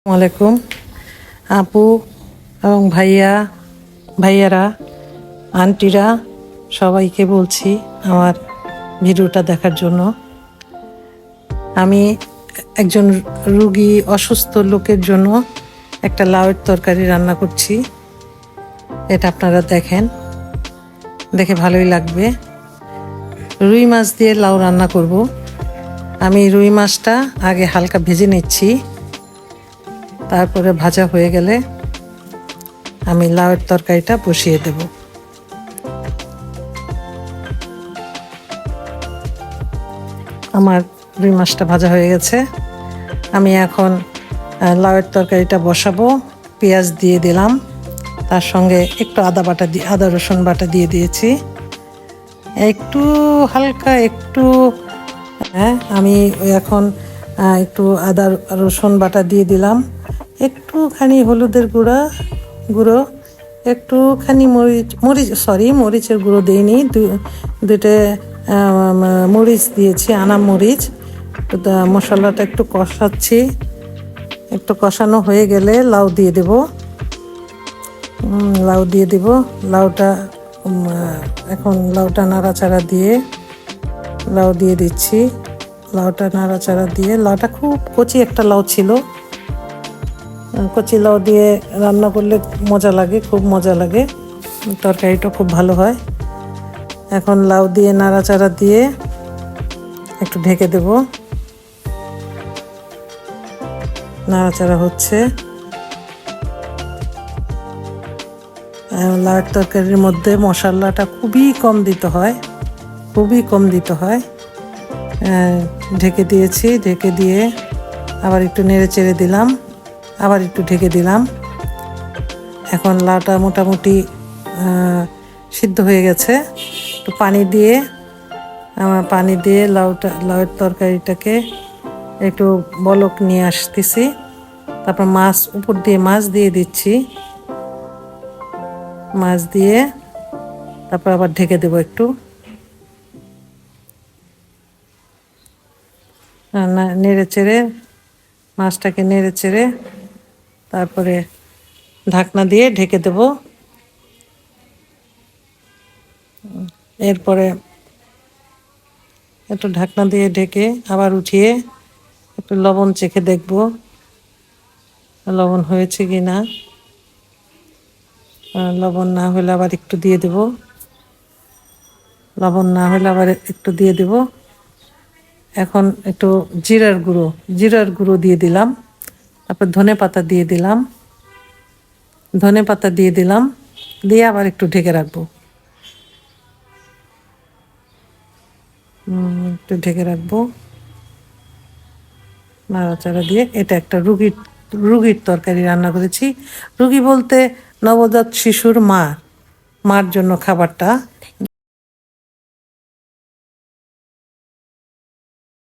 আসসালামাইকুম আপু এবং ভাইয়ারা আন্টিরা সবাইকে বলছি আমার ভিডিওটা দেখার জন্য। আমি একজন রুগী অসুস্থ লোকের জন্য একটা লাউয়ের তরকারি রান্না করছি। এটা আপনারা দেখেন, দেখে ভালোই লাগবে। রুই মাছ দিয়ে লাউ রান্না করব। আমি রুই মাছটা আগে হালকা ভেজে নিচ্ছি, তারপরে ভাজা হয়ে গেলে আমি লাউয়ের তরকারিটা বসিয়ে দেব। আমার রুই মাছটা ভাজা হয়ে গেছে। আমি এখন লাউয়ের তরকারিটা বসাবো। পেঁয়াজ দিয়ে দিলাম, তার সঙ্গে একটু আদা রসুন বাটা দিয়ে দিয়েছি, একটু হালকা আমি এখন একটু আদা রসুন বাটা দিয়ে দিলাম, একটুখানি হলুদের গুঁড়ো, একটুখানি মরিচের গুঁড়ো দিইনি, দুটো মরিচ দিয়েছি, আনাম মরিচ। মশলাটা একটু কষাচ্ছি, একটু কষানো হয়ে গেলে লাউ দিয়ে দেব। এখন লাউটা নাড়াচাড়া দিয়ে লাউ দিয়ে দিচ্ছি। লাউটা খুব কচি একটা লাউ ছিল। কচি লাউ দিয়ে রান্না করলে খুব মজা লাগে, তরকারিটা খুব ভালো হয়। এখন লাউ দিয়ে নাড়াচাড়া দিয়ে একটু ঢেকে দেব। নাড়াচাড়া হচ্ছে। লাউয়ের তরকারির মধ্যে মশলাটা খুবই কম দিতে হয়। ঢেকে দিয়েছি, ঢেকে দিয়ে আবার একটু নেড়ে চেড়ে দিলাম, আবার একটু ঢেকে দিলাম। এখন লাউটা মোটামুটি সিদ্ধ হয়ে গেছে। একটু পানি দিয়ে লাউয়ের তরকারিটাকে একটু বলক নিয়ে আসতেছি। তারপর উপর দিয়ে মাছ দিয়ে দিচ্ছি। মাছ দিয়ে তারপর আবার ঢেকে দেবো একটু। মাছটাকে নেড়ে চেড়ে তারপরে ঢাকনা দিয়ে ঢেকে দেব। এরপরে একটু ঢাকনা দিয়ে ঢেকে আবার উঠিয়ে একটু লবণ চেখে দেখব লবণ হয়েছে কি না। লবণ না হলে আবার একটু দিয়ে দেব। এখন একটু জিরার গুঁড়ো দিয়ে দিলাম। তারপর ধনে পাতা দিয়ে দিলাম, দিয়ে আবার একটু ঢেকে রাখবো। নাড়াচাড়া দিয়ে এটা একটা রুগীর তরকারি রান্না করেছি। রুগী বলতে নবজাত শিশুর মার জন্য খাবারটা।